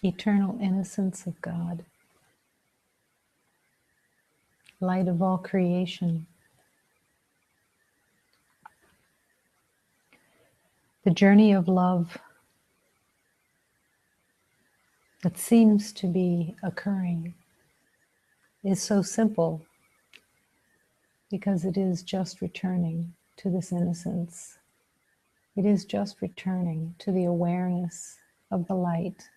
eternal innocence of God, light of all creation. The journey of love that seems to be occurring is so simple because it is just returning to this innocence. It is just returning to the awareness of the light,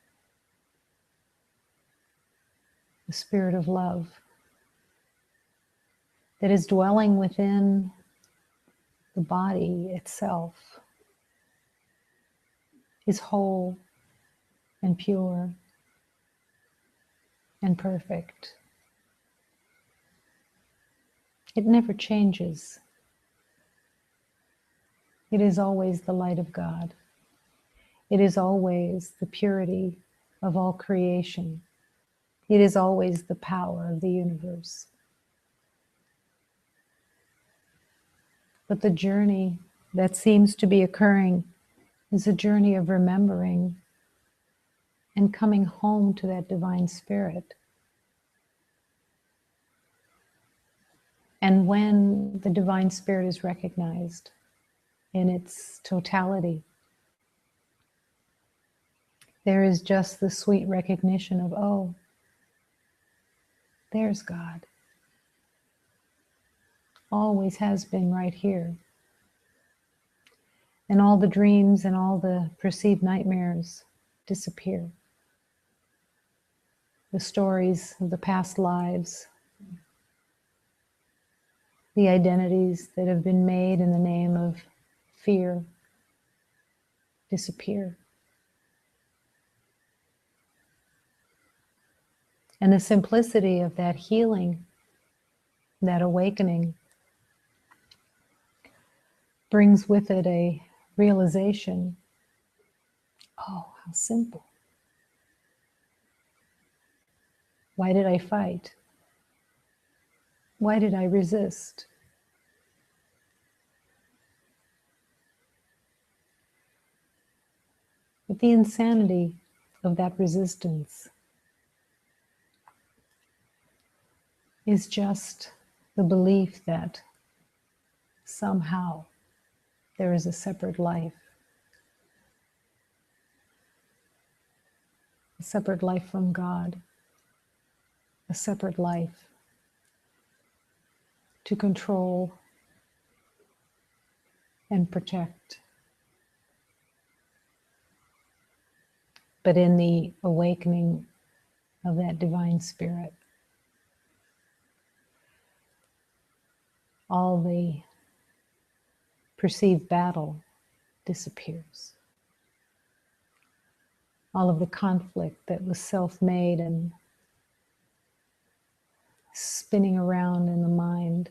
the spirit of love that is dwelling within the body itself, is whole and pure and perfect. It never changes. It is always the light of God. It is always the purity of all creation. It is always the power of the universe. But the journey that seems to be occurring is a journey of remembering and coming home to that divine spirit. And when the divine spirit is recognized in its totality, there is just the sweet recognition of, oh, there's God. Always has been right here. And all the dreams and all the perceived nightmares disappear. The stories of the past lives, the identities that have been made in the name of fear disappear. And the simplicity of that healing, that awakening, brings with it a realization, oh, how simple. Why did I fight? Why did I resist? But the insanity of that resistance is just the belief that somehow there is a separate life. A separate life from God. A separate life to control and protect. But in the awakening of that divine spirit, all the perceived battle disappears. All of the conflict that was self-made and spinning around in the mind,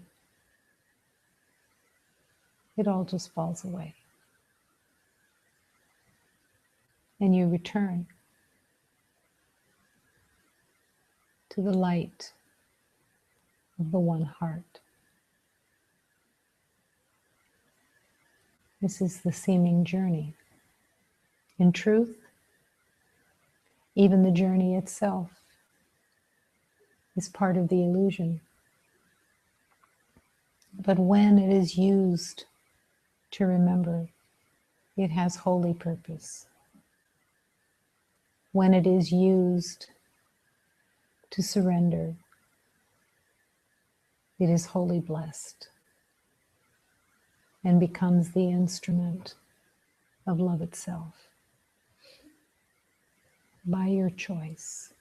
it all just falls away. And you return to the light of the one heart. This is the seeming journey. In truth, even the journey itself is part of the illusion. But when it is used to remember, it has holy purpose. When it is used to surrender, it is wholly blessed and becomes the instrument of love itself. By your choice,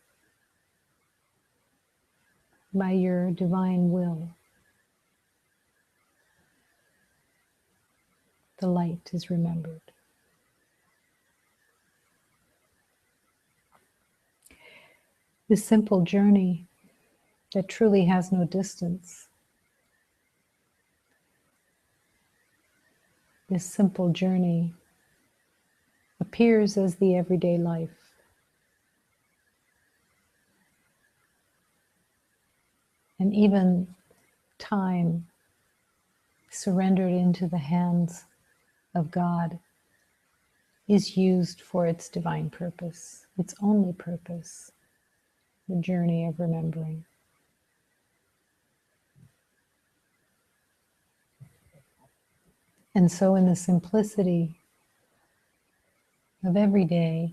by your divine will, the light is remembered. This simple journey that truly has no distance, this simple journey appears as the everyday life. And even time surrendered into the hands of God is used for its divine purpose, its only purpose, the journey of remembering. And so in the simplicity of every day,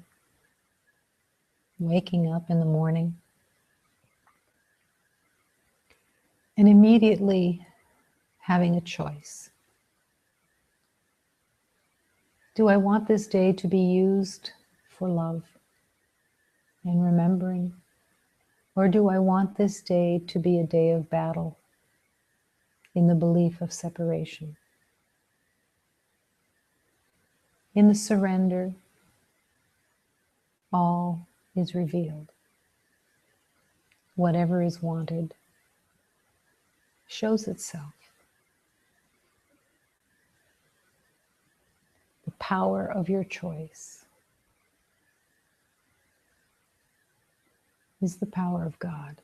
waking up in the morning, and immediately having a choice. Do I want this day to be used for love and remembering? Or do I want this day to be a day of battle in the belief of separation? In the surrender, all is revealed. Whatever is wanted shows itself. The power of your choice is the power of God.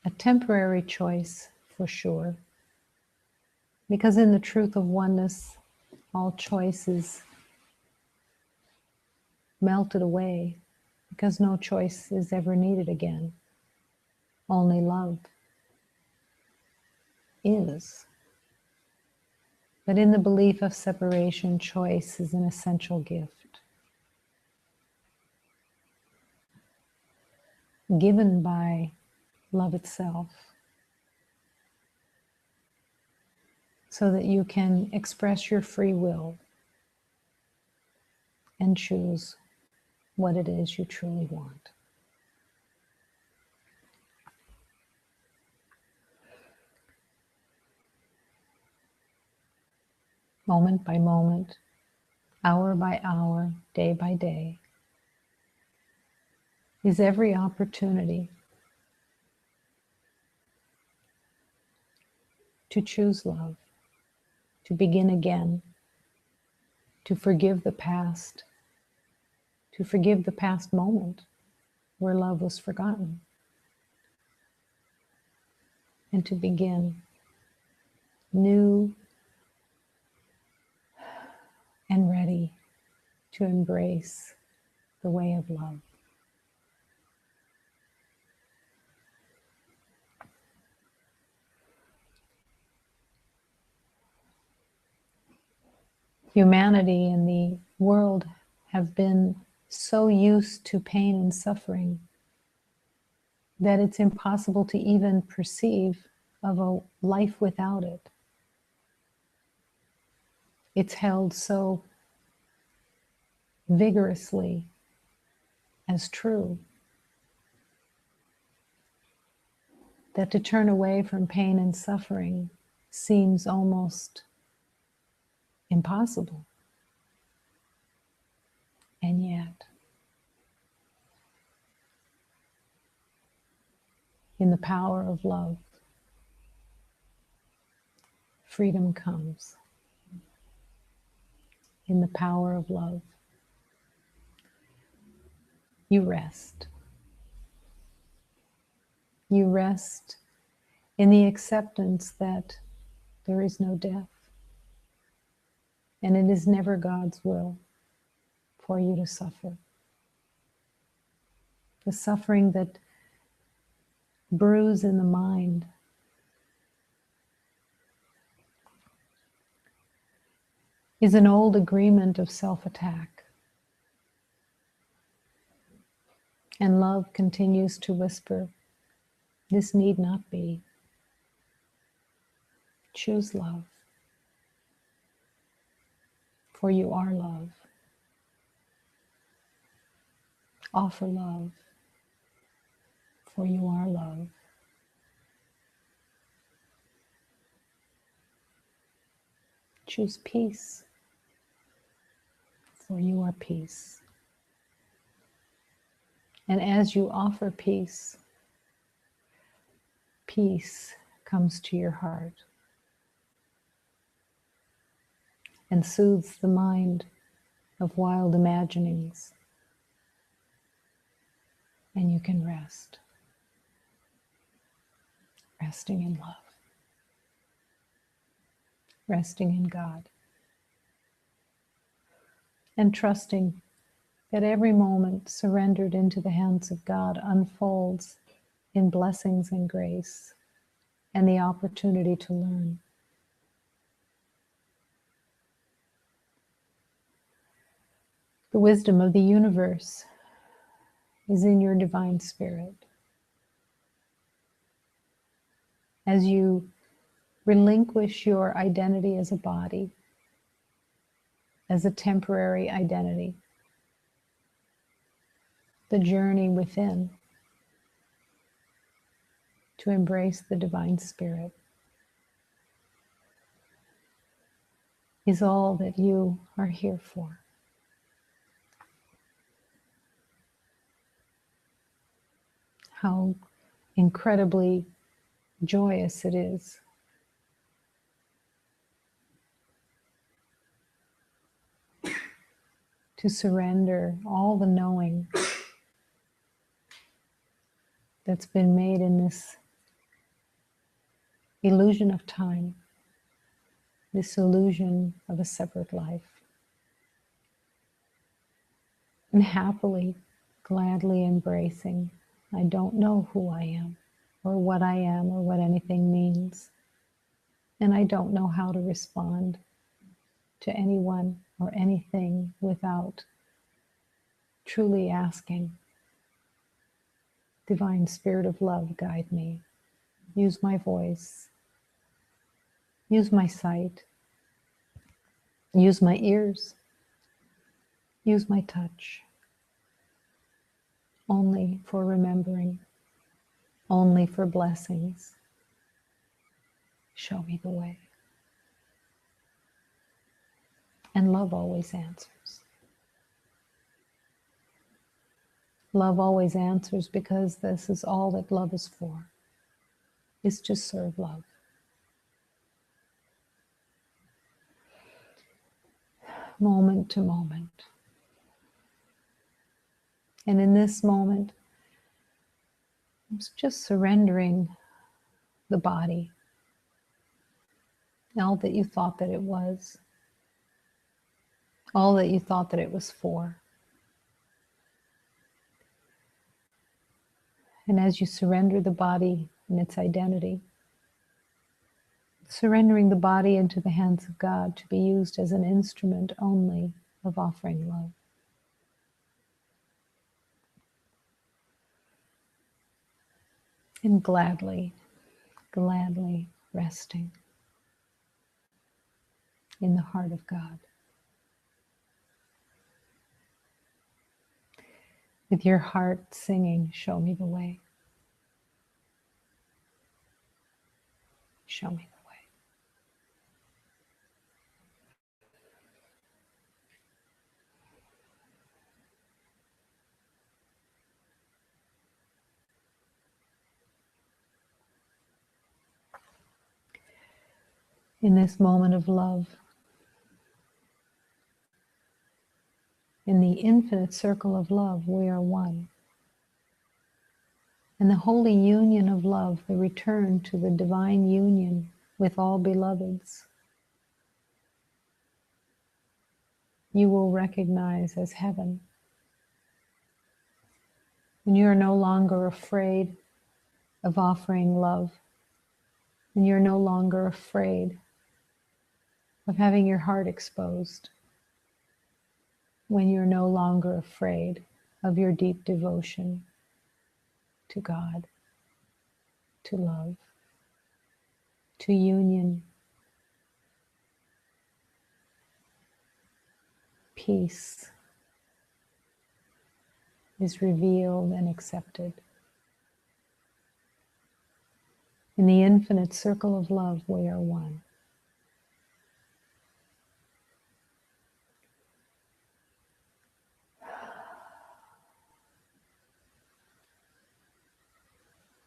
A temporary choice for sure, because in the truth of oneness, all choice is melted away, because no choice is ever needed again. Only love is. But in the belief of separation, choice is an essential gift, given by love itself, so that you can express your free will and choose what it is you truly want. Moment by moment, hour by hour, day by day, is every opportunity to choose love, to begin again, to forgive the past moment where love was forgotten, and to begin new and ready to embrace the way of love. Humanity and the world have been so used to pain and suffering that it's impossible to even perceive of a life without it. It's held so vigorously as true that to turn away from pain and suffering seems almost impossible. And yet, in the power of love, freedom comes. In the power of love, you rest. You rest in the acceptance that there is no death, and it is never God's will for you to suffer. The suffering that brews in the mind is an old agreement of self-attack. And love continues to whisper, this need not be. Choose love, for you are love. Offer love, for you are love. Choose peace, for you are peace. And as you offer peace, peace comes to your heart and soothes the mind of wild imaginings, and you can rest, resting in love, resting in God. and trusting that every moment surrendered into the hands of God unfolds in blessings and grace and the opportunity to learn. The wisdom of the universe is in your divine spirit. As you relinquish your identity as a body, as a temporary identity, the journey within to embrace the divine spirit is all that you are here for. How incredibly joyous it is to surrender all the knowing that's been made in this illusion of time, this illusion of a separate life, and happily, gladly embracing, I don't know who I am, or what I am, or what anything means, and I don't know how to respond to anyone or anything without truly asking, Divine Spirit of Love, guide me. Use my voice. Use my sight. Use my ears. Use my touch. Only for remembering. Only for blessings. Show me the way. And love always answers. Love always answers because this is all that love is for, is to serve love. Moment to moment. And in this moment, it's just surrendering the body, all that you thought that it was, all that you thought that it was for. And as you surrender the body and its identity, surrendering the body into the hands of God to be used as an instrument only of offering love. And gladly, gladly resting in the heart of God. With your heart singing, show me the way. Show me the way. In this moment of love, in the infinite circle of love, we are one. And the holy union of love, the return to the divine union with all beloveds, you will recognize as heaven. When you are no longer afraid of offering love, and you're no longer afraid of having your heart exposed, when you're no longer afraid of your deep devotion to God, to love, to union, peace is revealed and accepted. In the infinite circle of love, we are one.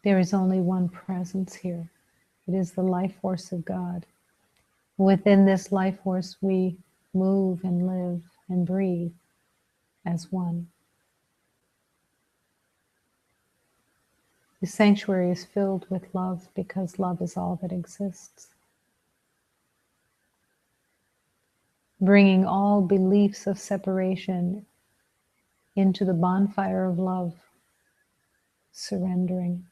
There is only one presence here. It is the life force of God. Within this life force, we move and live and breathe as one. The sanctuary is filled with love because love is all that exists. bringing all beliefs of separation into the bonfire of love, surrendering,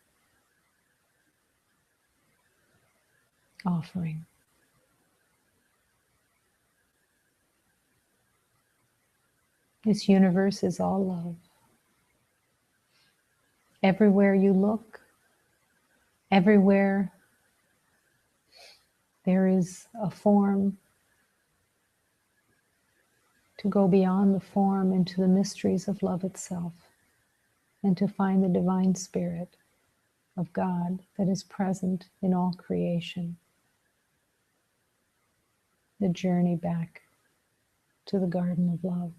offering. This universe is all love. Everywhere you look, everywhere there is a form, to go beyond the form into the mysteries of love itself, and to find the divine spirit of God that is present in all creation. The journey back to the garden of love.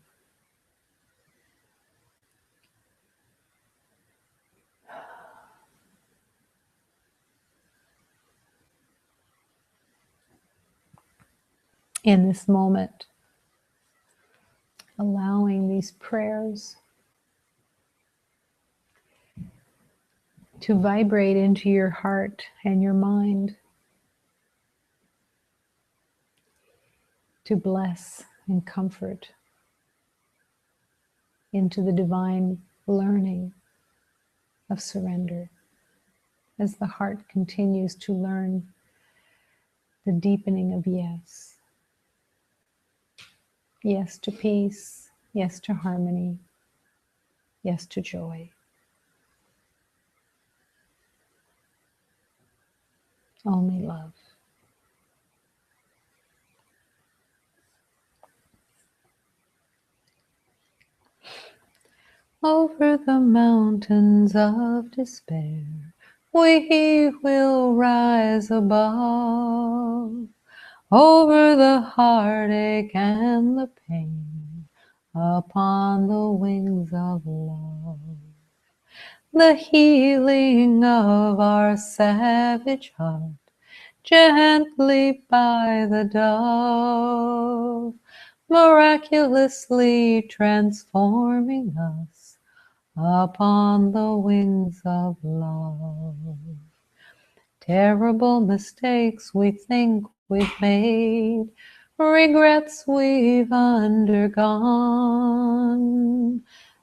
In this moment, allowing these prayers to vibrate into your heart and your mind, to bless and comfort into the divine learning of surrender, as the heart continues to learn the deepening of yes. Yes to peace, yes to harmony, yes to joy. Only love. Over the mountains of despair, we will rise above. Over the heartache and the pain, upon the wings of love. The healing of our savage heart, gently by the dove, miraculously transforming us upon the wings of love. Terrible mistakes we think we've made, regrets we've undergone.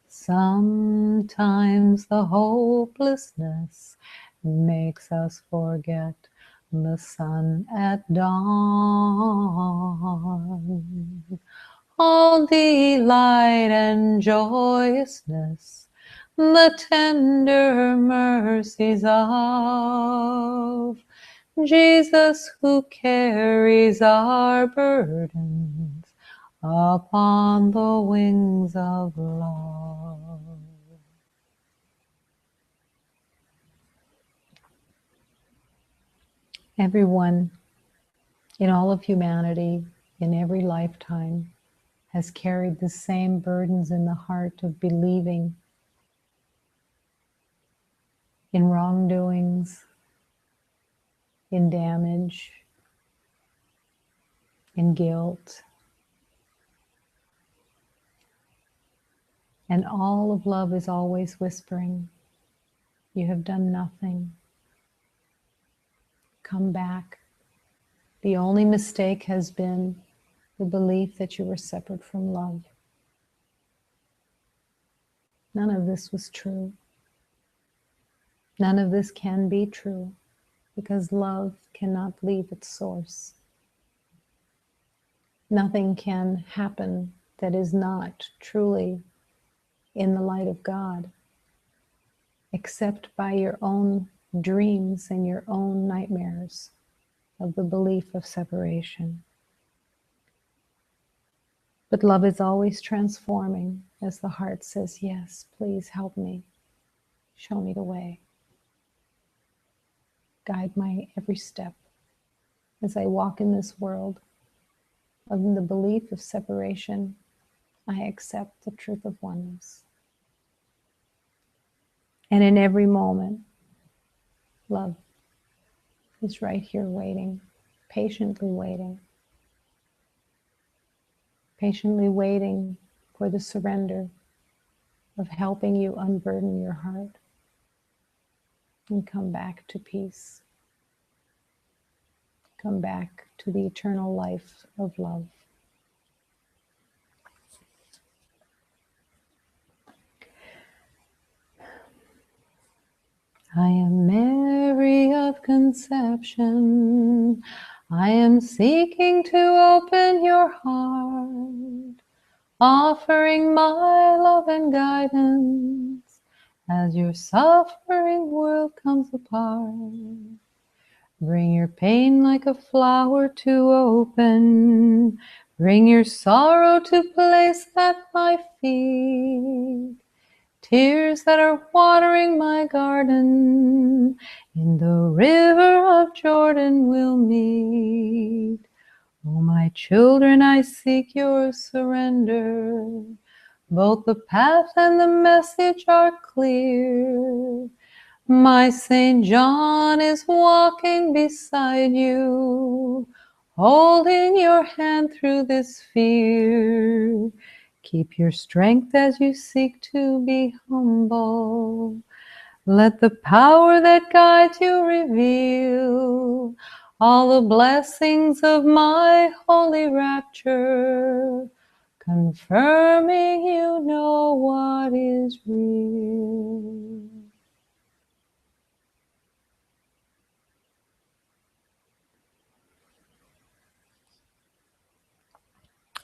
Sometimes the hopelessness makes us forget the sun at dawn. All delight and joyousness, the tender mercies of Jesus, who carries our burdens upon the wings of love. Everyone in all of humanity, in every lifetime, has carried the same burdens in the heart of believing in wrongdoings, in damage, in guilt. And all of love is always whispering, you have done nothing. Come back. The only mistake has been the belief that you were separate from love. None of this was true. None of this can be true, because love cannot leave its source. Nothing can happen that is not truly in the light of God, except by your own dreams and your own nightmares of the belief of separation. But love is always transforming as the heart says, yes, please help me. Show me the way. Guide my every step as I walk in this world of the belief of separation. I accept the truth of oneness. And in every moment, love is right here waiting, patiently waiting for the surrender of helping you unburden your heart and come back to peace. Come back to the eternal life of love. I am Mary of conception. I am seeking to open your heart, offering my love and guidance as your suffering world comes apart. Bring your pain like a flower to open. Bring your sorrow to place at my feet. Tears that are watering my garden, in the river of Jordan we'll meet. Oh, my children, I seek your surrender. Both the path and the message are clear. My Saint John is walking beside you, holding your hand through this fear. Keep your strength as you seek to be humble. Let the power that guides you reveal all the blessings of my holy rapture, confirming you know what is real.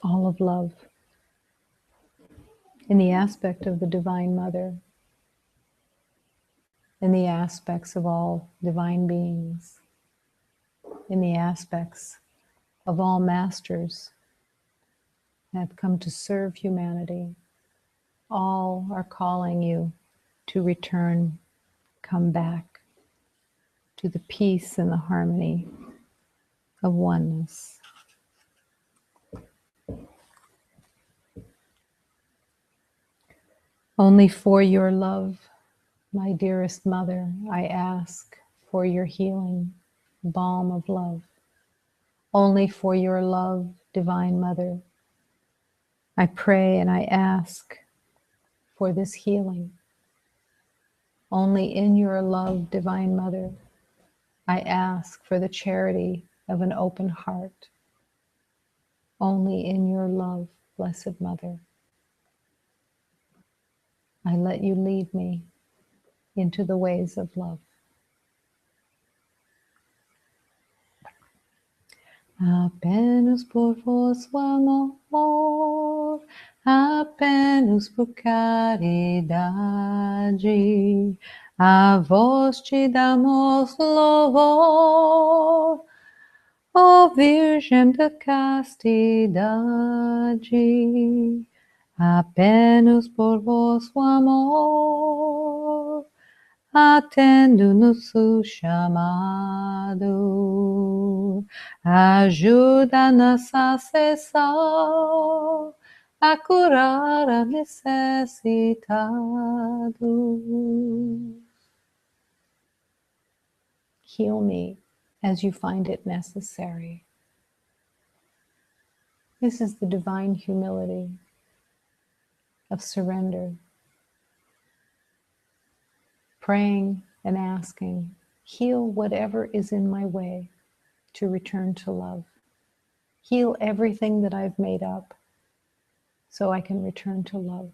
All of love in the aspect of the Divine Mother, in the aspects of all divine beings, in the aspects of all masters that have come to serve humanity. All are calling you to return, come back to the peace and the harmony of oneness. Only for your love, my dearest Mother, I ask for your healing balm of love. Only for your love, Divine Mother, I pray and I ask for this healing. Only in your love, Divine Mother, I ask for the charity of an open heart. Only in your love, Blessed Mother, I let you lead me into the ways of love. Apenas por vosso amor, apenas por caridade, a vós te damos louvor, ó Virgem da castidade. Apenas por vosso amor, atendo nosso chamado, ajuda-nos a cessar, a curar a necessitado. Heal me as you find it necessary. This is the divine humility of surrender. Praying and asking, heal whatever is in my way to return to love. Heal everything that I've made up so I can return to love.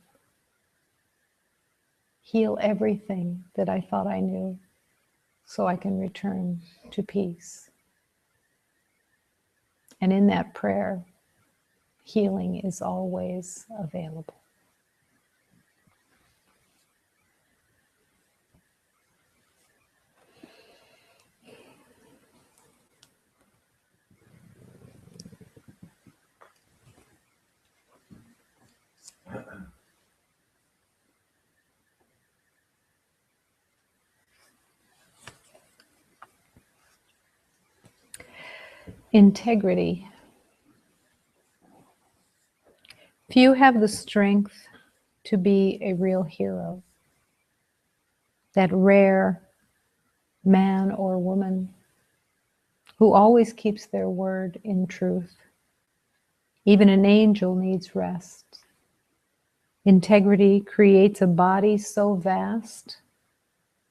Heal everything that I thought I knew so I can return to peace. And in that prayer, healing is always available. Integrity. Few have the strength to be a real hero. That rare man or woman who always keeps their word in truth. Even an angel needs rest. Integrity creates a body so vast,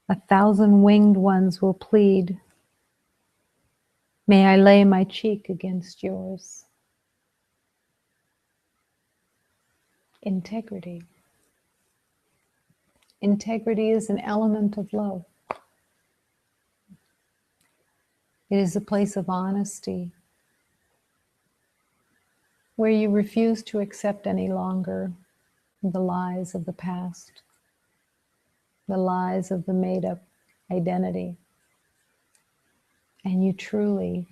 1,000 winged ones will plead, may I lay my cheek against yours. Integrity. Integrity is an element of love. It is a place of honesty where you refuse to accept any longer the lies of the past, the lies of the made-up identity. And you truly,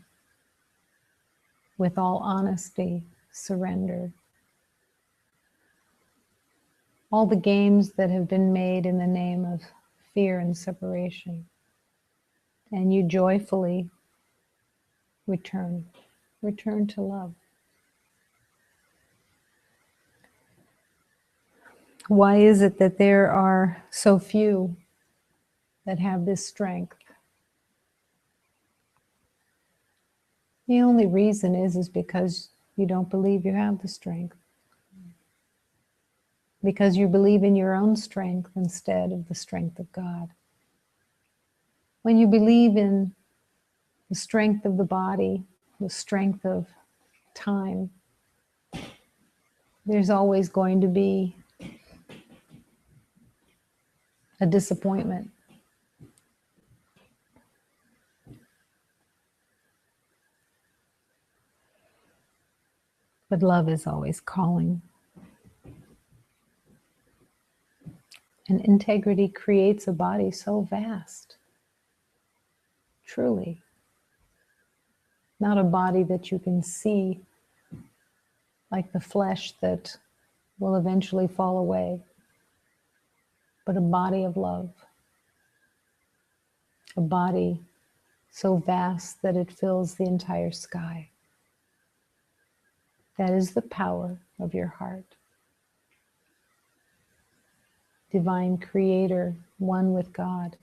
with all honesty, surrender. All the games that have been made in the name of fear and separation. And you joyfully return to love. Why is it that there are so few that have this strength? The only reason is because you don't believe you have the strength. Because you believe in your own strength instead of the strength of God. When you believe in the strength of the body, the strength of time, there's always going to be a disappointment. But love is always calling. And integrity creates a body so vast, truly. Not a body that you can see like the flesh that will eventually fall away, but a body of love. A body so vast that it fills the entire sky. That is the power of your heart. Divine Creator, one with God.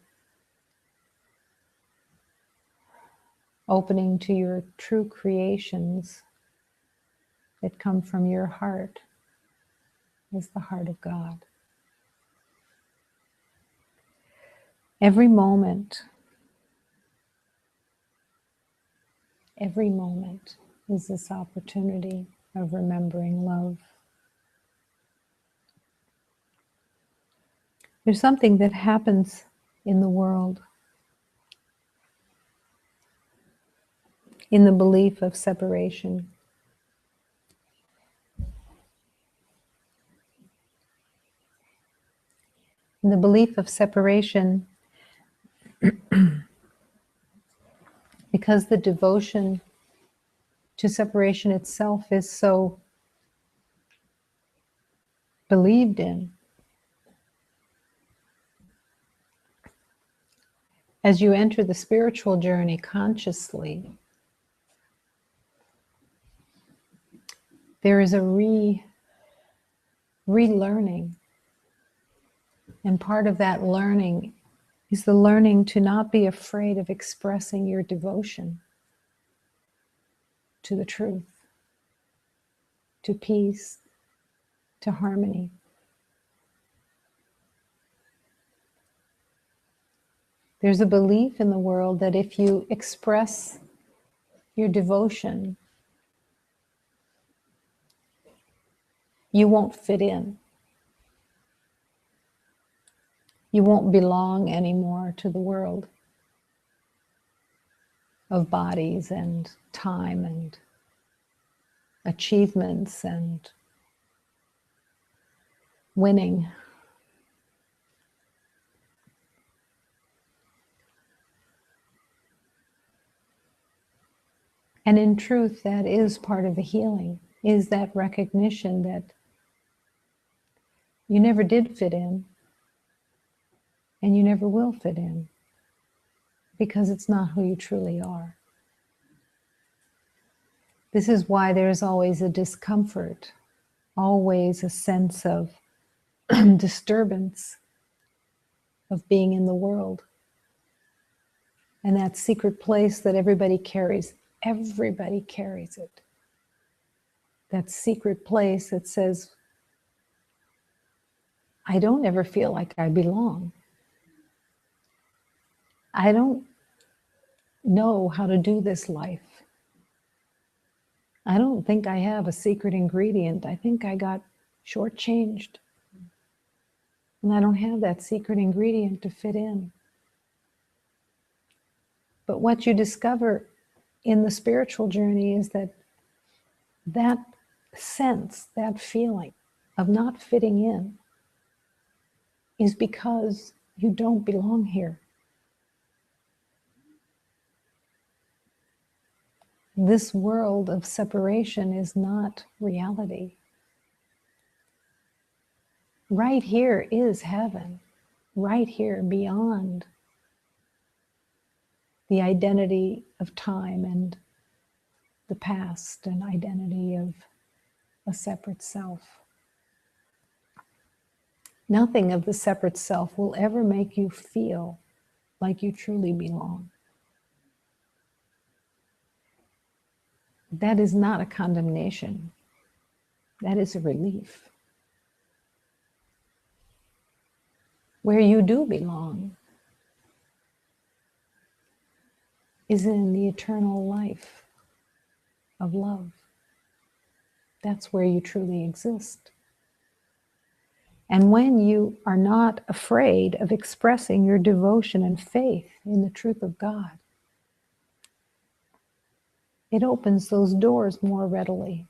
Opening to your true creations that come from your heart is the heart of God. Every moment is this opportunity of remembering love. There's something that happens in the world, in the belief of separation. In the belief of separation, because the devotion to separation itself is so believed in, as you enter the spiritual journey consciously, there is a relearning. And part of that learning is the learning to not be afraid of expressing your devotion to the truth, to peace, to harmony. There's a belief in the world that if you express your devotion, you won't fit in. You won't belong anymore to the world of bodies and time and achievements and winning. And in truth, that is part of the healing, is that recognition that you never did fit in and you never will fit in because it's not who you truly are. This is why there's always a discomfort, always a sense of disturbance of being in the world. And that secret place that everybody carries it. That secret place that says, I don't ever feel like I belong. I don't know how to do this life. I don't think I have a secret ingredient. I think I got shortchanged. And I don't have that secret ingredient to fit in. But what you discover in the spiritual journey is that that sense, that feeling of not fitting in is because you don't belong here. This world of separation is not reality. Right here is heaven, right here beyond the identity of time and the past and identity of a separate self. Nothing of the separate self will ever make you feel like you truly belong. That is not a condemnation. That is a relief. Where you do belong is in the eternal life of love. That's where you truly exist. And when you are not afraid of expressing your devotion and faith in the truth of God, it opens those doors more readily.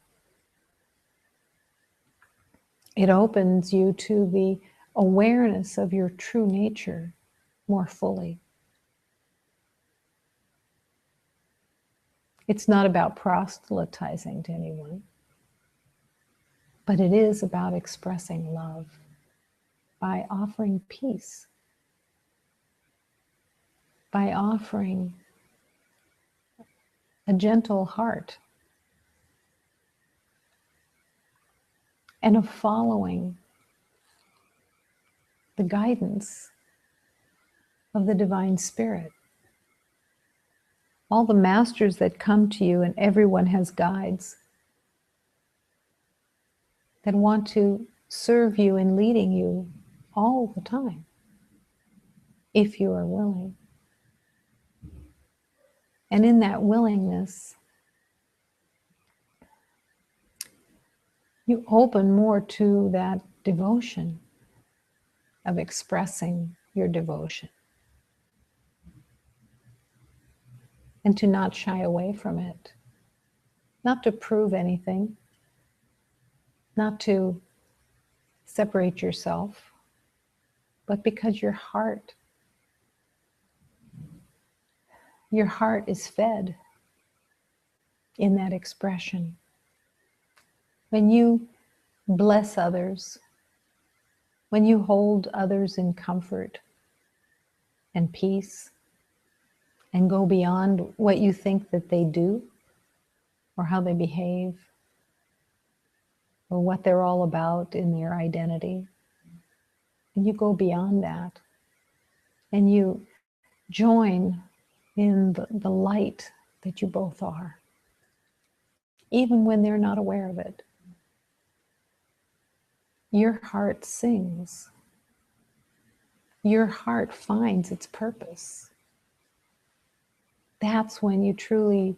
It opens you to the awareness of your true nature more fully. It's not about proselytizing to anyone, but it is about expressing love by offering peace, by offering a gentle heart, and of following the guidance of the Divine Spirit. All the masters that come to you, and everyone has guides that want to serve you in leading you all the time, if you are willing. And in that willingness, you open more to that devotion of expressing your devotion, and to not shy away from it, not to prove anything, not to separate yourself, but because your heart is fed in that expression. When you bless others, when you hold others in comfort and peace, and go beyond what you think that they do, or how they behave, or what they're all about in their identity, and you go beyond that, and you join in the light that you both are, even when they're not aware of it, your heart sings. Your heart finds its purpose. That's when you truly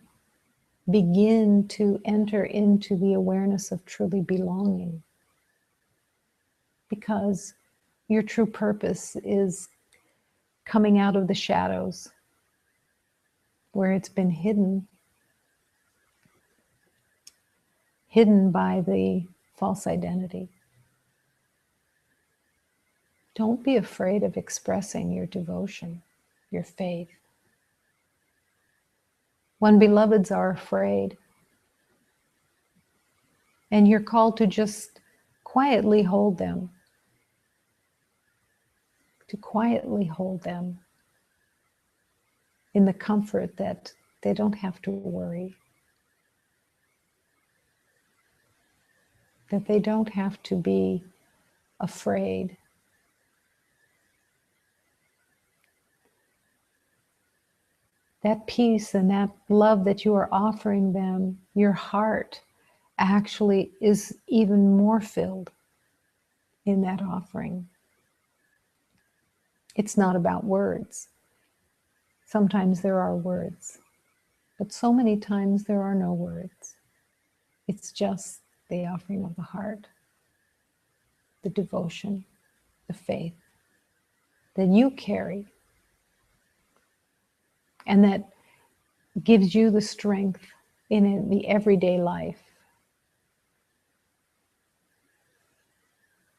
begin to enter into the awareness of truly belonging, because your true purpose is coming out of the shadows where it's been hidden by the false identity. Don't be afraid of expressing your devotion, your faith. When beloveds are afraid, and you're called to just quietly hold them, in the comfort that they don't have to worry, that they don't have to be afraid. That peace and that love that you are offering them, your heart actually is even more filled in that offering. It's not about words. Sometimes there are words, but so many times there are no words. It's just the offering of the heart, the devotion, the faith that you carry and that gives you the strength in the everyday life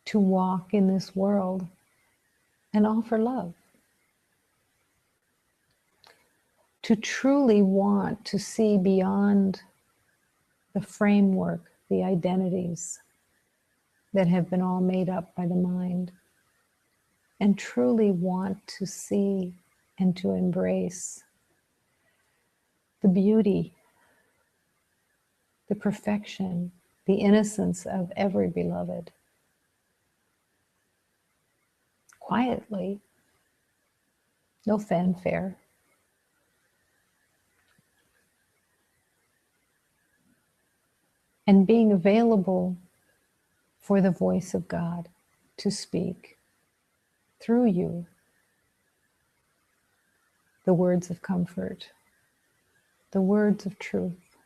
to walk in this world and offer love. To truly want to see beyond the framework, the identities that have been all made up by the mind, and truly want to see and to embrace the beauty, the perfection, the innocence of every beloved. Quietly, no fanfare. And being available for the voice of God to speak through you the words of comfort, the words of truth.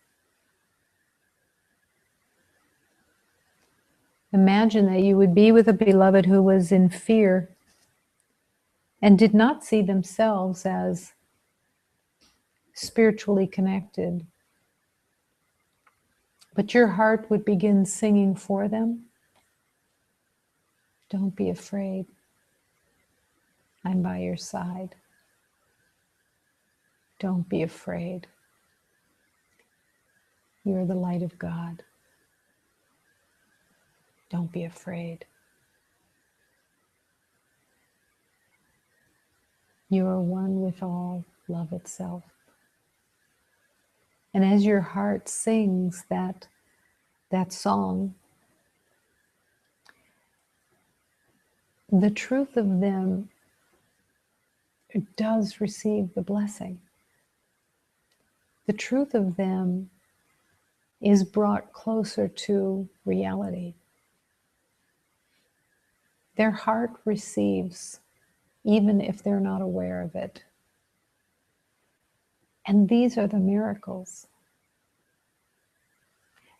Imagine that you would be with a beloved who was in fear and did not see themselves as spiritually connected, but your heart would begin singing for them. Don't be afraid. I'm by your side. Don't be afraid. You're the light of God. Don't be afraid. You are one with all love itself. And as your heart sings that song, the truth of them does receive the blessing. The truth of them is brought closer to reality. Their heart receives, even if they're not aware of it. And these are the miracles.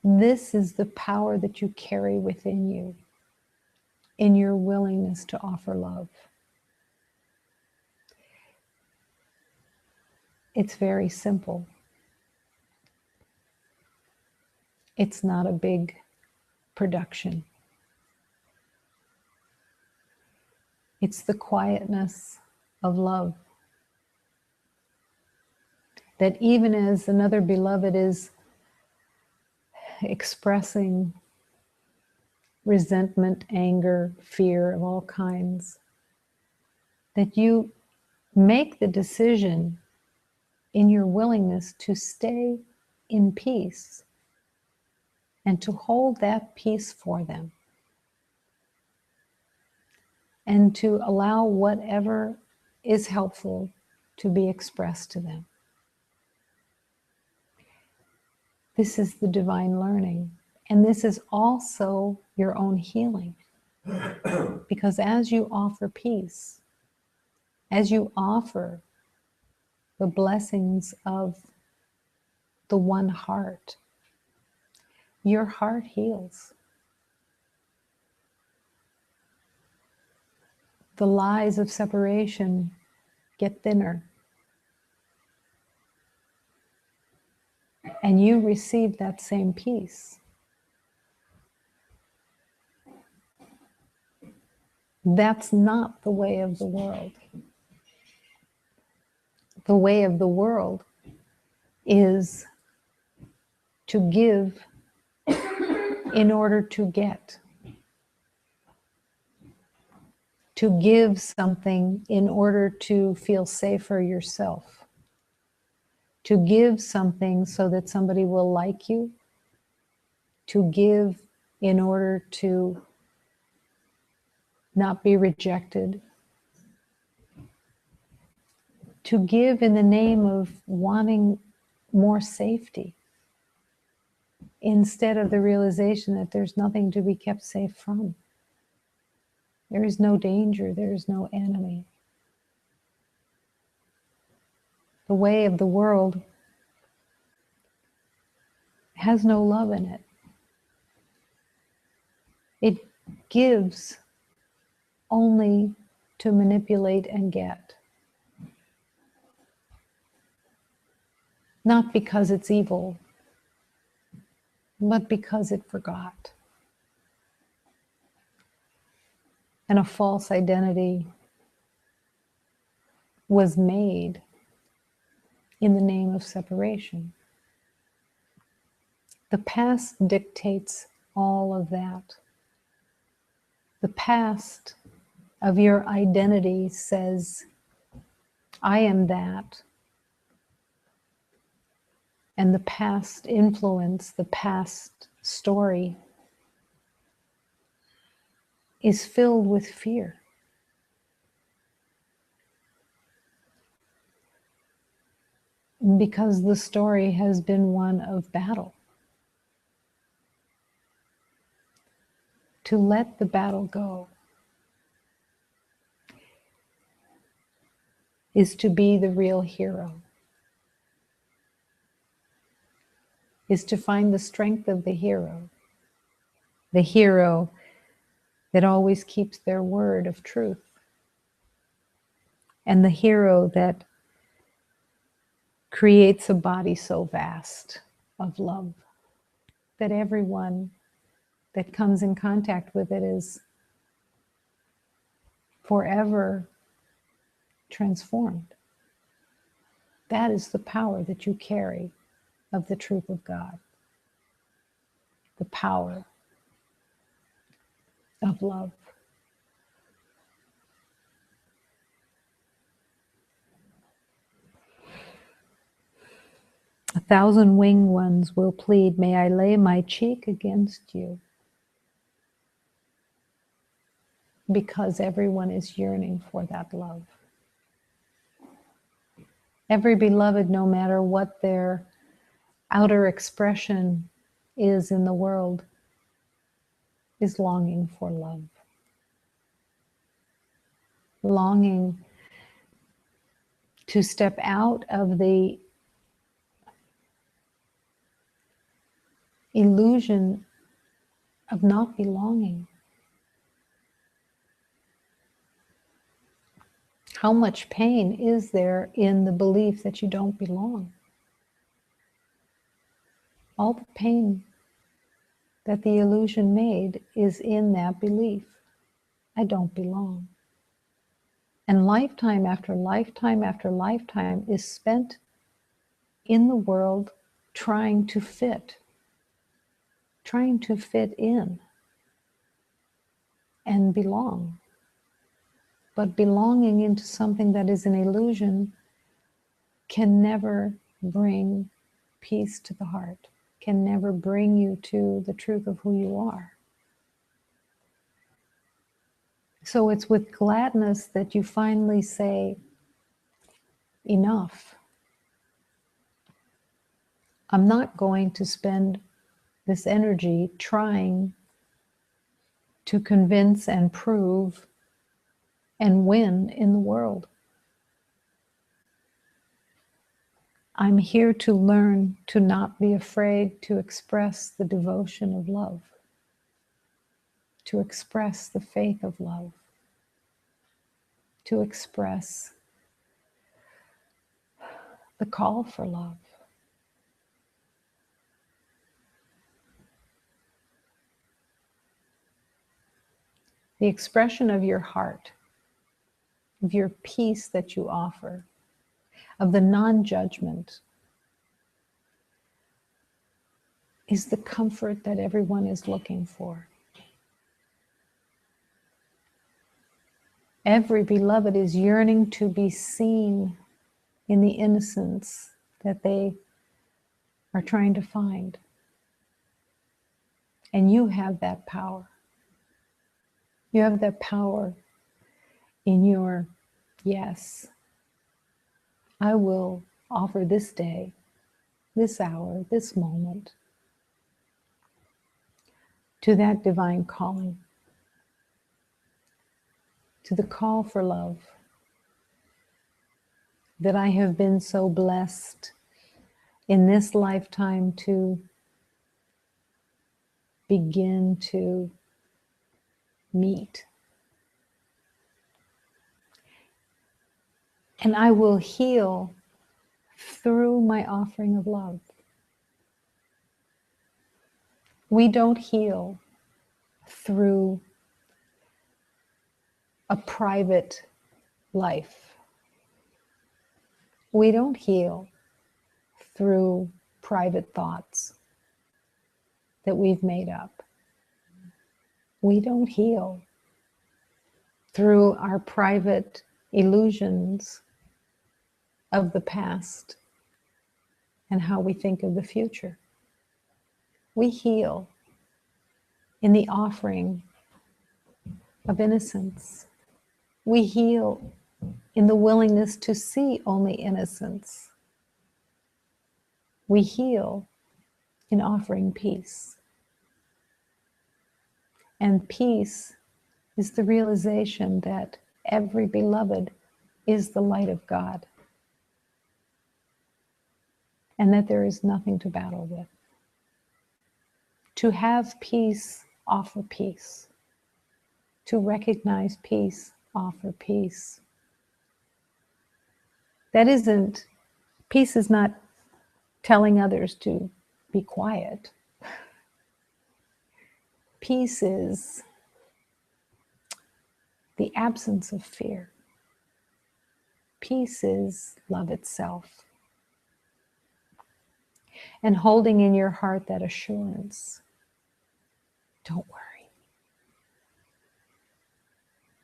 This is the power that you carry within you in your willingness to offer love. It's very simple. It's not a big production. It's the quietness of love. That even as another beloved is expressing resentment, anger, fear of all kinds, that you make the decision in your willingness to stay in peace and to hold that peace for them and to allow whatever is helpful to be expressed to them. This is the divine learning. And this is also your own healing. Because as you offer peace, as you offer the blessings of the one heart, your heart heals. The lies of separation get thinner. And you receive that same peace. That's not the way of the world. The way of the world is to give in order to get. To give something in order to feel safer yourself. To give something so that somebody will like you. To give in order to not be rejected. To give in the name of wanting more safety, instead of the realization that there's nothing to be kept safe from. There is no danger, there is no enemy. The way of the world has no love in it. It gives only to manipulate and get. not because it's evil, but because it forgot. And a false identity was made in the name of separation. The past dictates all of that. The past of your identity says, I am that. And the past influence, the past story is filled with fear. Because the story has been one of battle. To let the battle go is to be the real hero, is to find the strength of the hero that always keeps their word of truth, and the hero that creates a body so vast of love that everyone that comes in contact with it is forever transformed. That is the power that you carry of the truth of God, the power of love. A thousand winged ones will plead, may I lay my cheek against you. Because everyone is yearning for that love. Every beloved, no matter what their outer expression is in the world, is longing for love. Longing to step out of the illusion of not belonging. How much pain is there in the belief that you don't belong? All the pain that the illusion made is in that belief. I don't belong. And lifetime after lifetime after lifetime is spent in the world trying to fit in and belong. But belonging into something that is an illusion can never bring peace to the heart, can never bring you to the truth of who you are. So it's with gladness that you finally say, enough. I'm not going to spend this energy trying to convince and prove and win in the world. I'm here to learn to not be afraid to express the devotion of love, to express the faith of love, to express the call for love. The expression of your heart, of your peace that you offer, of the non-judgment, is the comfort that everyone is looking for. Every beloved is yearning to be seen in the innocence that they are trying to find. And you have that power. You have that power in your yes. I will offer this day, this hour, this moment to that divine calling, to the call for love that I have been so blessed in this lifetime to begin to meet. And I will heal through my offering of love. We don't heal through a private life. We don't heal through private thoughts that we've made up. We don't heal through our private illusions of the past and how we think of the future. We heal in the offering of innocence. We heal in the willingness to see only innocence. We heal in offering peace. And peace is the realization that every beloved is the light of God, and that there is nothing to battle with. To have peace, offer peace. To recognize peace, offer peace. Peace is not telling others to be quiet. Peace is the absence of fear. Peace is love itself. And holding in your heart that assurance, don't worry.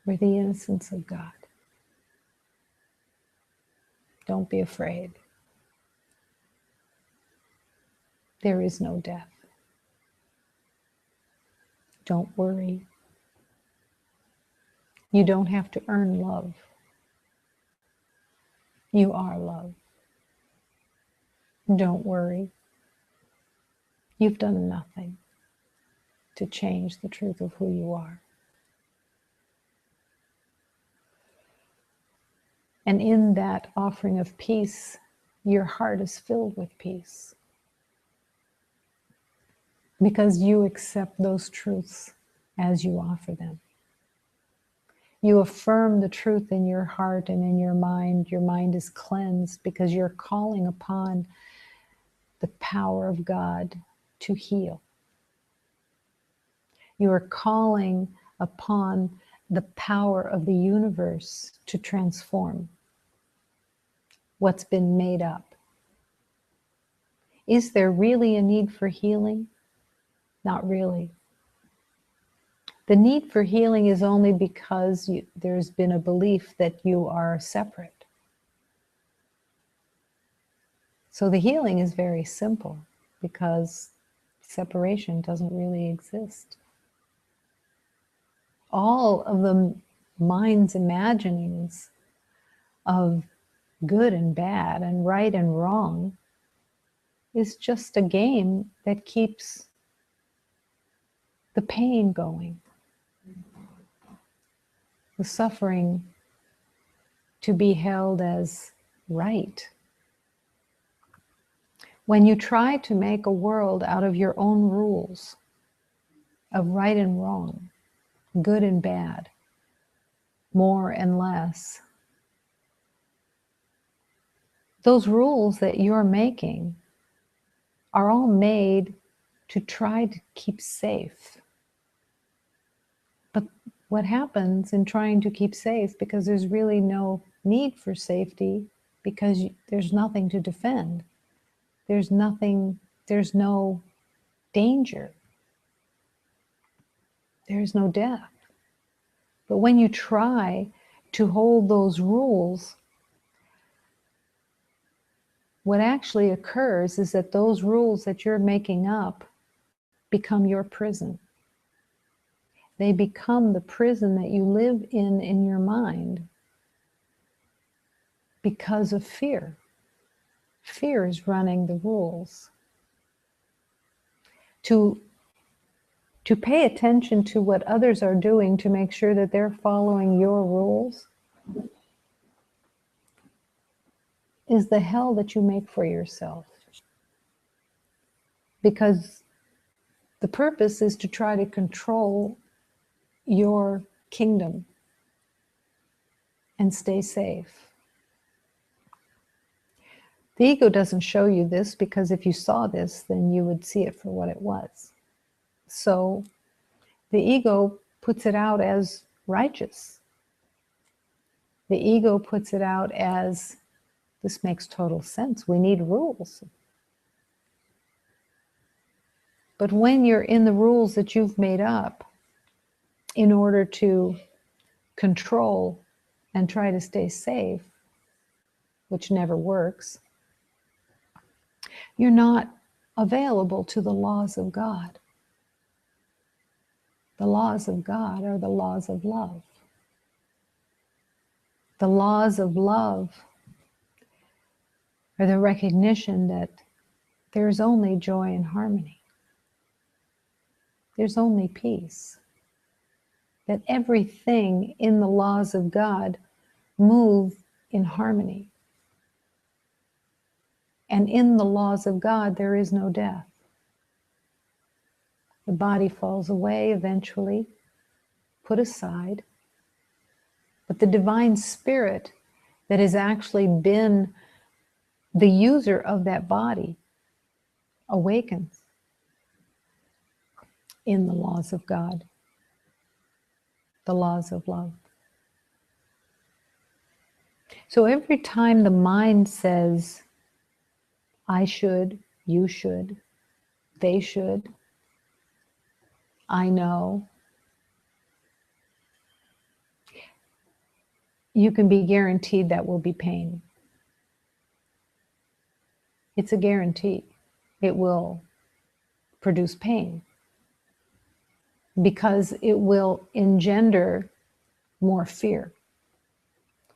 We're the innocence of God. Don't be afraid. There is no death. Don't worry. You don't have to earn love. You are love. Don't worry. You've done nothing to change the truth of who you are. And in that offering of peace, your heart is filled with peace. Because you accept those truths as you offer them. You affirm the truth in your heart and in your mind. Your mind is cleansed because you're calling upon the power of God to heal. You are calling upon the power of the universe to transform what's been made up. Is there really a need for healing? Not really. The need for healing is only because there's been a belief that you are separate. So the healing is very simple because separation doesn't really exist. All of the mind's imaginings of good and bad and right and wrong is just a game that keeps the pain going, the suffering to be held as right. When you try to make a world out of your own rules of right and wrong, good and bad, more and less, those rules that you're making are all made to try to keep safe. But what happens in trying to keep safe, because there's really no need for safety, because there's nothing to defend. There's no danger. There's no death. But when you try to hold those rules, what actually occurs is that those rules that you're making up become your prison. They become the prison that you live in your mind because of fear. Fear is running the rules. To pay attention to what others are doing to make sure that they're following your rules is the hell that you make for yourself. Because the purpose is to try to control your kingdom and stay safe. The ego doesn't show you this because if you saw this, then you would see it for what it was. So the ego puts it out as righteous. The ego puts it out as, this makes total sense. We need rules. But when you're in the rules that you've made up in order to control and try to stay safe, which never works, you're not available to the laws of God. The laws of God are the laws of love. The laws of love are the recognition that there's only joy and harmony. There's only peace. That everything in the laws of God move in harmony. And in the laws of God, there is no death. The body falls away eventually, put aside. But the divine spirit that has actually been the user of that body awakens in the laws of God, the laws of love. So every time the mind says, I should, you should, they should, I know, you can be guaranteed that will be pain. It's a guarantee. It will produce pain because it will engender more fear.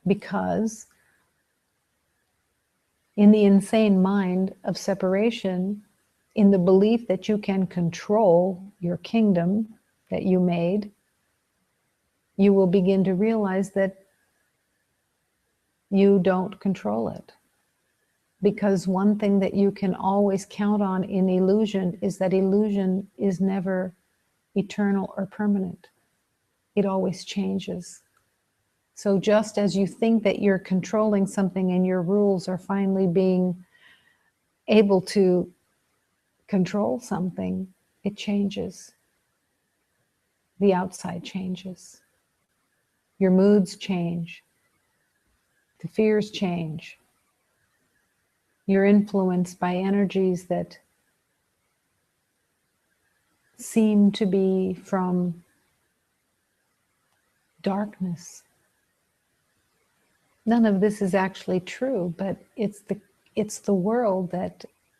Because in the insane mind of separation, in the belief that you can control your kingdom that you made, you will begin to realize that you don't control it. Because one thing that you can always count on in illusion is that illusion is never eternal or permanent. It always changes. So just as you think that you're controlling something and your rules are finally being able to control something, it changes. The outside changes. Your moods change. The fears change. You're influenced by energies that seem to be from darkness. None of this is actually true, but it's the world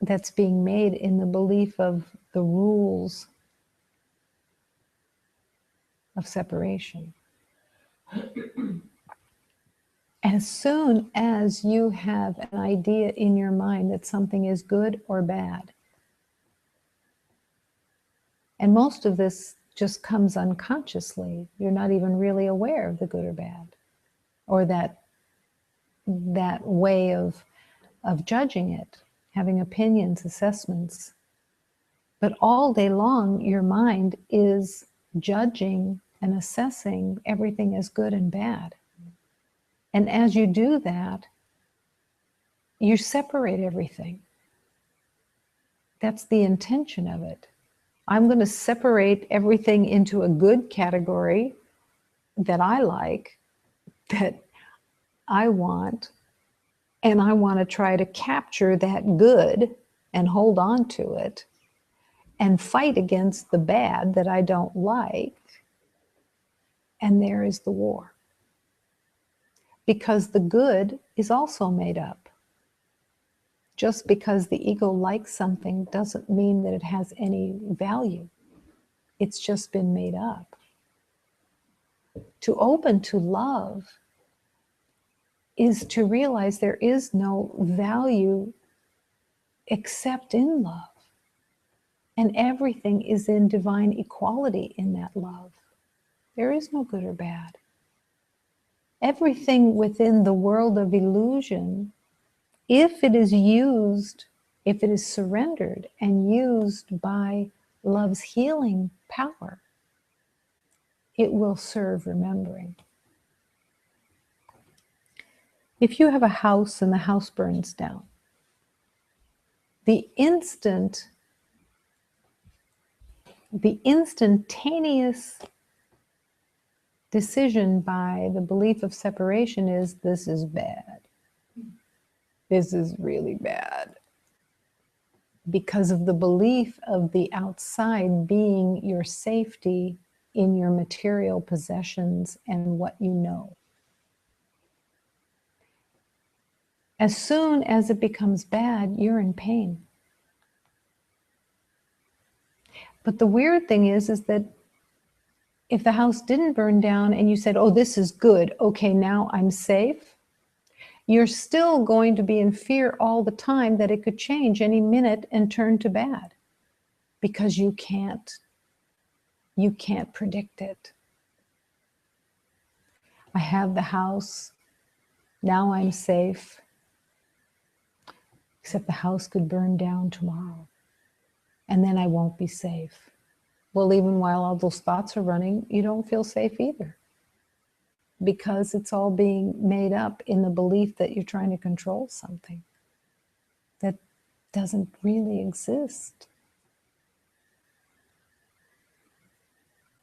that's being made in the belief of the rules of separation. As soon as you have an idea in your mind that something is good or bad, and most of this just comes unconsciously, you're not even really aware of the good or bad, or that way of judging it, having opinions, assessments. But all day long, your mind is judging and assessing everything as good and bad. And as you do that, you separate everything. That's the intention of it. I'm going to separate everything into a good category that I like, that I want, and I want to try to capture that good and hold on to it and fight against the bad that I don't like. And there is the war. Because the good is also made up. Just because the ego likes something doesn't mean that it has any value. It's just been made up. To open to love is to realize there is no value except in love. And everything is in divine equality in that love. There is no good or bad. Everything within the world of illusion, if it is used, if it is surrendered and used by love's healing power, it will serve remembering. If you have a house and the house burns down, The instantaneous decision by the belief of separation is, this is bad. This is really bad. Because of the belief of the outside being your safety in your material possessions and what you know. As soon as it becomes bad, you're in pain. But the weird thing is that if the house didn't burn down and you said, oh, this is good, okay, now I'm safe, you're still going to be in fear all the time that it could change any minute and turn to bad, because you can't predict it. I have the house, now I'm safe, except the house could burn down tomorrow, and then I won't be safe. Well, even while all those thoughts are running, you don't feel safe either, because it's all being made up in the belief that you're trying to control something that doesn't really exist.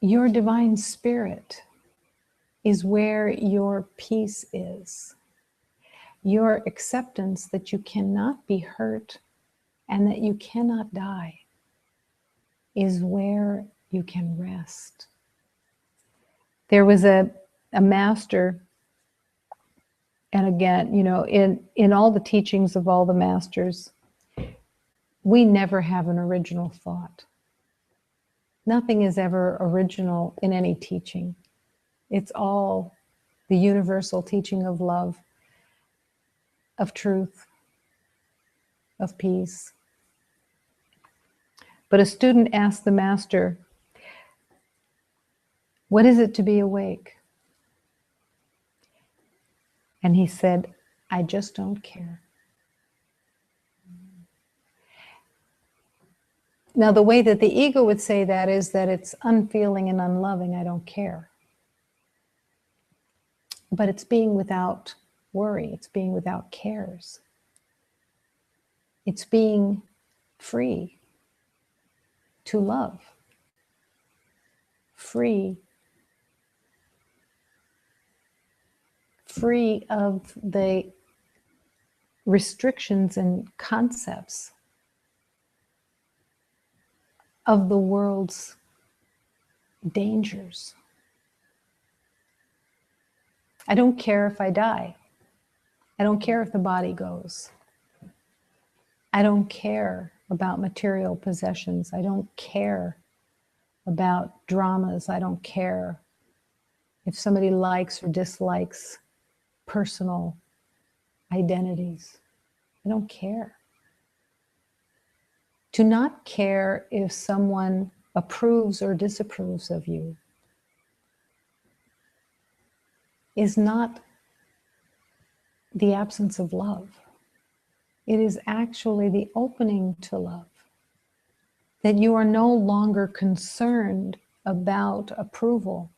Your divine spirit is where your peace is. Your acceptance that you cannot be hurt and that you cannot die is where you can rest. There was a master, and again, you know, in all the teachings of all the masters, we never have an original thought. Nothing is ever original in any teaching. It's all the universal teaching of love, of truth, of peace. But a student asked the master, what is it to be awake? And he said, I just don't care. Now, the way that the ego would say that is that it's unfeeling and unloving, I don't care. But it's being without worry, it's being without cares. It's being free to love, free of the restrictions and concepts of the world's dangers. I don't care if I die. I don't care if the body goes. I don't care about material possessions. I don't care about dramas. I don't care if somebody likes or dislikes personal identities. I don't care. To not care if someone approves or disapproves of you is not the absence of love. It is actually the opening to love. That you are no longer concerned about approval,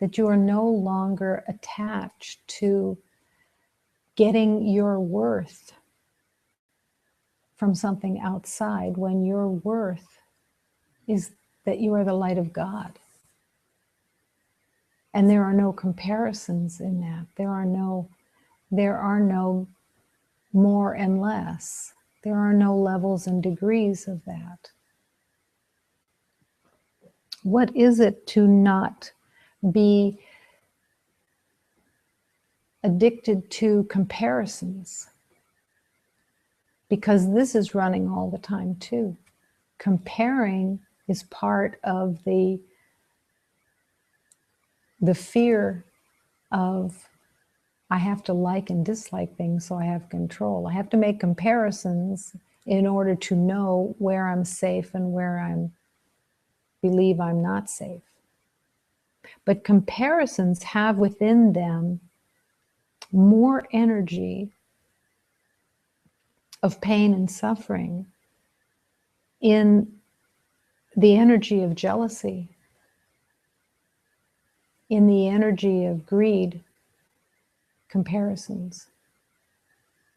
that you are no longer attached to getting your worth from something outside, when your worth is that you are the light of God. And there are no comparisons in that. There are no more and less. There are no levels and degrees of that. What is it to not be addicted to comparisons? Because this is running all the time too. Comparing is part of the fear of, I have to like and dislike things so I have control. I have to make comparisons in order to know where I'm safe and where I believe I'm not safe. But comparisons have within them more energy of pain and suffering in the energy of jealousy, in the energy of greed, comparisons,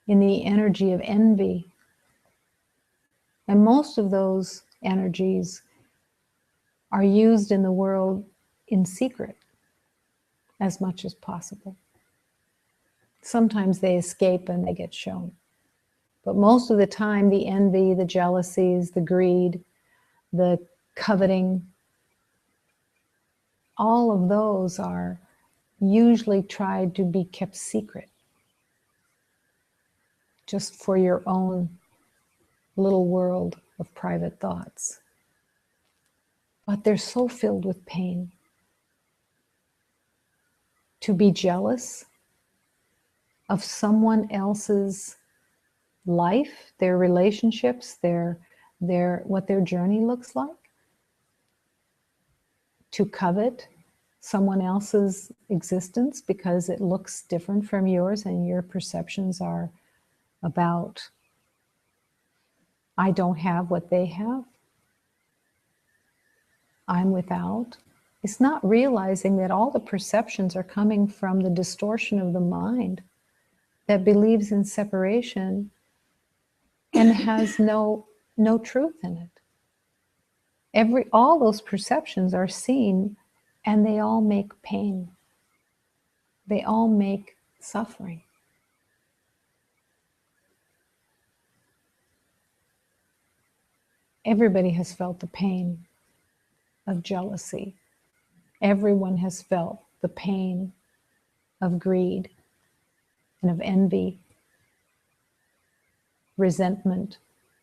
in the energy of envy, And most of those energies are used in the world in secret as much as possible. Sometimes they escape and they get shown. But most of the time, the envy, the jealousies, the greed, the coveting, all of those are usually tried to be kept secret, just for your own little world of private thoughts. But they're so filled with pain. To be jealous of someone else's life, their relationships, their what their journey looks like. To covet someone else's existence because it looks different from yours and your perceptions are about, I don't have what they have, I'm without. It's not realizing that all the perceptions are coming from the distortion of the mind that believes in separation and has no truth in it. All those perceptions are seen and they all make pain. They all make suffering. Everybody has felt the pain of jealousy. Everyone has felt the pain of greed and of envy, resentment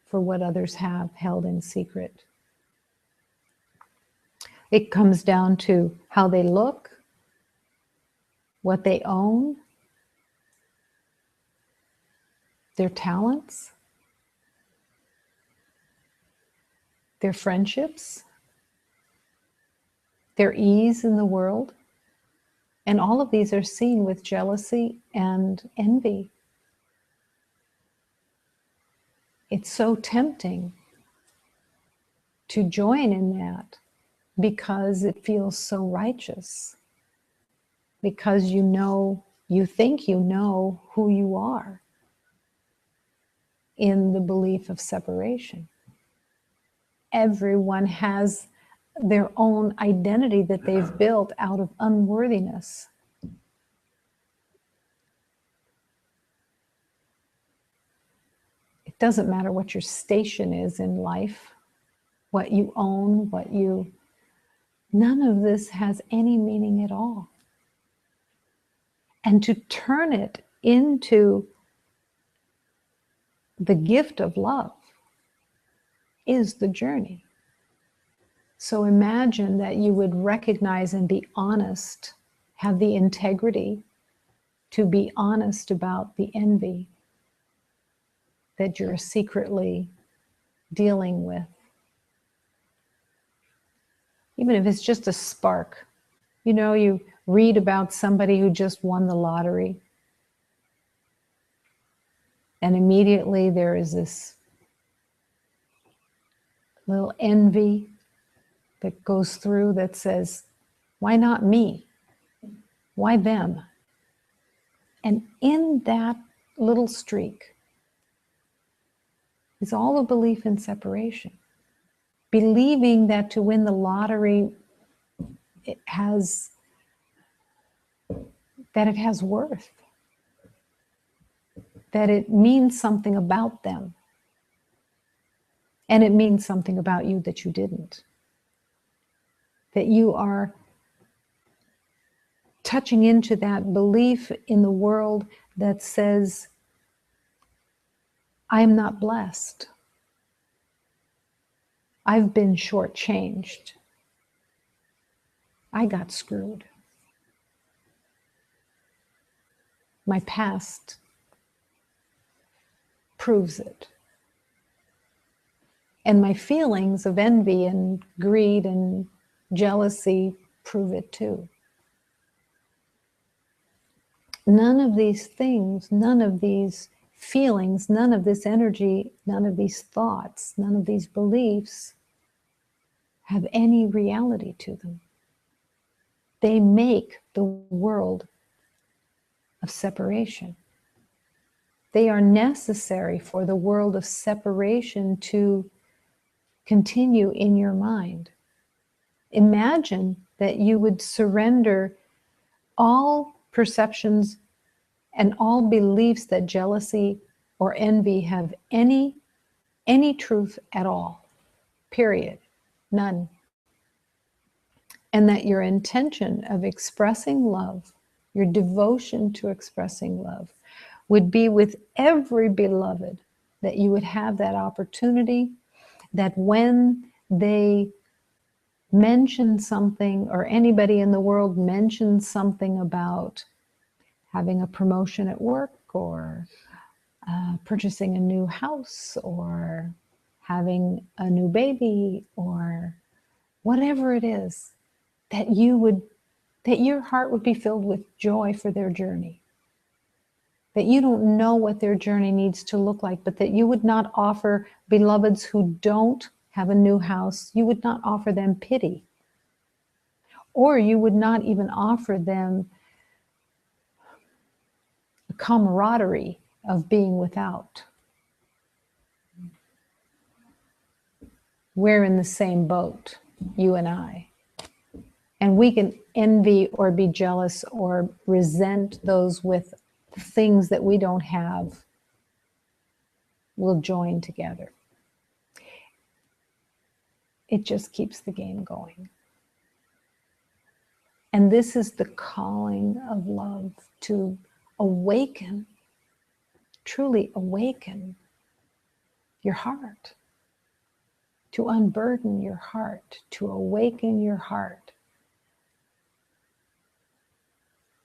for what others have held in secret. It comes down to how they look, what they own, their talents, their friendships, their ease in the world. And all of these are seen with jealousy and envy. It's so tempting to join in that because it feels so righteous. Because you think you know who you are in the belief of separation. Everyone has their own identity that they've built out of unworthiness. It doesn't matter what your station is in life, what you own, none of this has any meaning at all. And to turn it into the gift of love is the journey. So imagine that you would recognize and be honest, have the integrity to be honest about the envy that you're secretly dealing with. Even if it's just a spark. You read about somebody who just won the lottery, and immediately there is this little envy that goes through that says, why not me? Why them? And in that little streak is all the belief in separation. Believing that to win the lottery, it has worth. That it means something about them. And it means something about you that you didn't. That you are touching into that belief in the world that says, I am not blessed. I've been shortchanged. I got screwed. My past proves it. And my feelings of envy and greed and jealousy prove it too. None of these things, none of these feelings, none of this energy, none of these thoughts, none of these beliefs have any reality to them. They make the world of separation. They are necessary for the world of separation to continue in your mind. Imagine that you would surrender all perceptions and all beliefs that jealousy or envy have any truth at all, period, none. And that your intention of expressing love, your devotion to expressing love, would be with every beloved, that you would have that opportunity, that when they mention something, or anybody in the world mentions something about having a promotion at work, or purchasing a new house, or having a new baby, or whatever it is, that your heart would be filled with joy for their journey. That you don't know what their journey needs to look like, but that you would not offer beloveds who don't have a new house, you would not offer them pity. Or you would not even offer them a camaraderie of being without. We're in the same boat, you and I. And we can envy or be jealous or resent those with things that we don't have. We'll join together. It just keeps the game going. And this is the calling of love, to awaken, truly awaken your heart, to unburden your heart, to awaken your heart.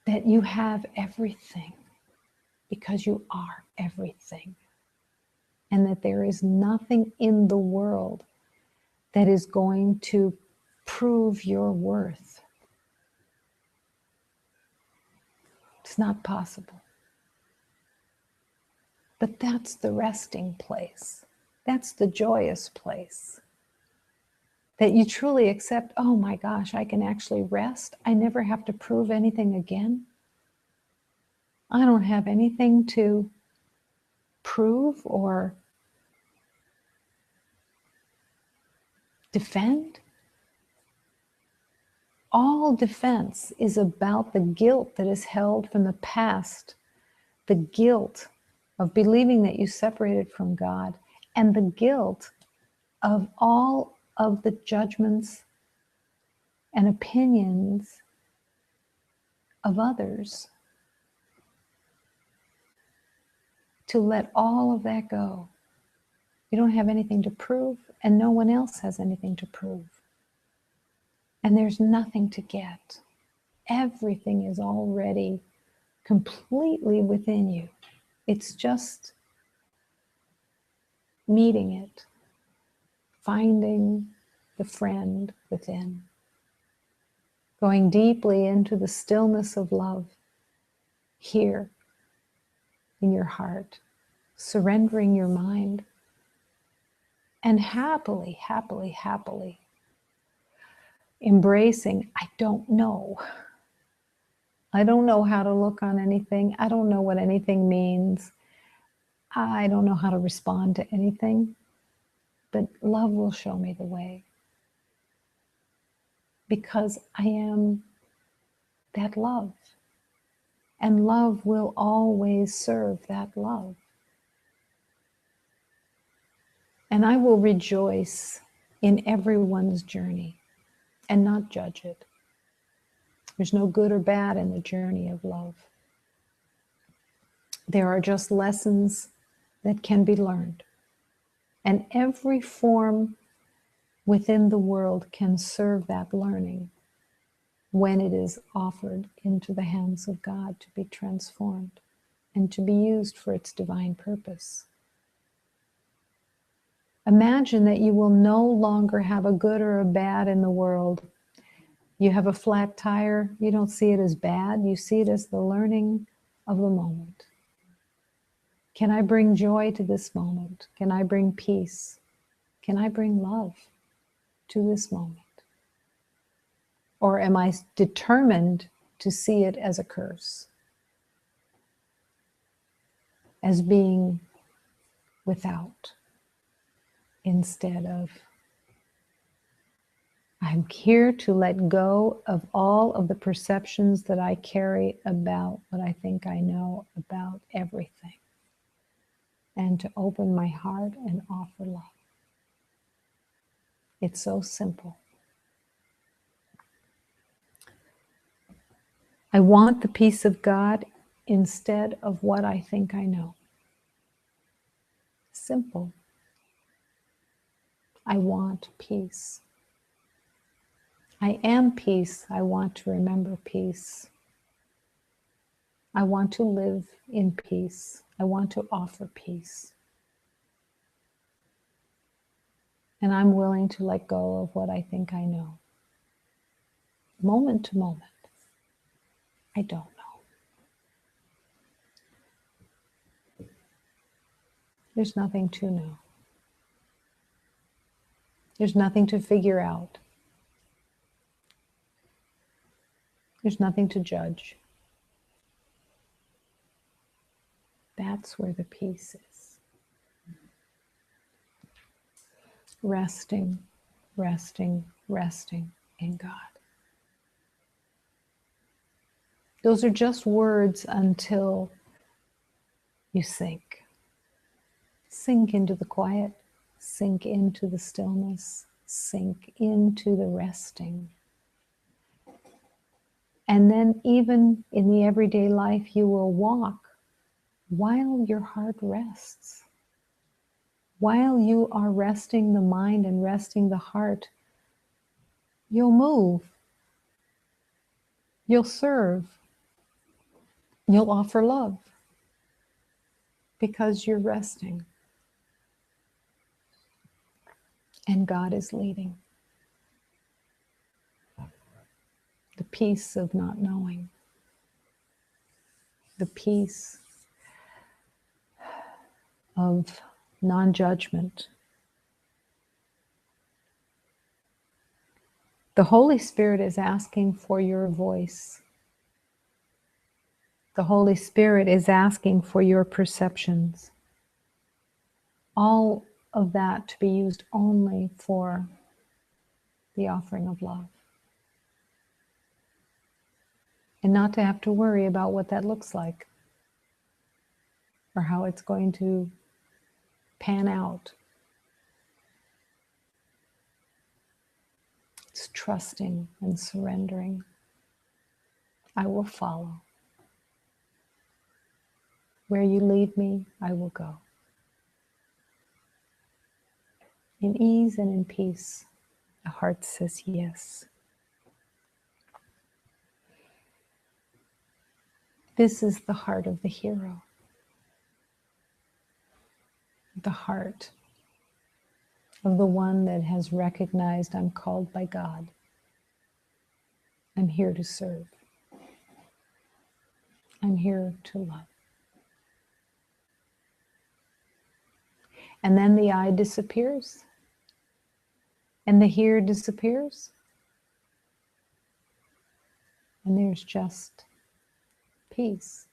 That you have everything because you are everything. And that there is nothing in the world that is going to prove your worth. It's not possible. But that's the resting place. That's the joyous place. That you truly accept, oh my gosh, I can actually rest. I never have to prove anything again. I don't have anything to prove or defend. All defense is about the guilt that is held from the past, the guilt of believing that you separated from God, and the guilt of all of the judgments and opinions of others. To let all of that go. You don't have anything to prove, and no one else has anything to prove. And there's nothing to get. Everything is already completely within you. It's just meeting it, finding the friend within, going deeply into the stillness of love here in your heart, surrendering your mind, and happily embracing, I don't know. I don't know how to look on anything. I don't know what anything means. I don't know how to respond to anything. But love will show me the way. Because I am that love. And love will always serve that love. And I will rejoice in everyone's journey and not judge it. There's no good or bad in the journey of love. There are just lessons that can be learned. And every form within the world can serve that learning when it is offered into the hands of God to be transformed and to be used for its divine purpose. Imagine that you will no longer have a good or a bad in the world. You have a flat tire, you don't see it as bad, you see it as the learning of the moment. Can I bring joy to this moment? Can I bring peace? Can I bring love to this moment? Or am I determined to see it as a curse? As being without instead of I'm here to let go of all of the perceptions that I carry about what I think I know about everything, and to open my heart and offer love. It's so simple. I want the peace of God instead of what I think I know. Simple. I want peace. I am peace. I want to remember peace. I want to live in peace. I want to offer peace. And I'm willing to let go of what I think I know. Moment to moment. I don't know. There's nothing to know. There's nothing to figure out. There's nothing to judge. That's where the peace is. Resting, resting, resting in God. Those are just words until you sink. Sink into the quiet, sink into the stillness, sink into the resting. And then even in the everyday life, you will walk while your heart rests. While you are resting the mind and resting the heart, you'll move, you'll serve, you'll offer love because you're resting. And God is leading. The peace of not knowing. The peace of non-judgment. The Holy Spirit is asking for your voice. The Holy Spirit is asking for your perceptions. All of that to be used only for the offering of love. And not to have to worry about what that looks like or how it's going to pan out. It's trusting and surrendering. I will follow. Where you lead me, I will go. In ease and in peace, the heart says yes. This is the heart of the hero. The heart of the one that has recognized I'm called by God. I'm here to serve. I'm here to love. And then the I disappears. And the here disappears. And there's just peace.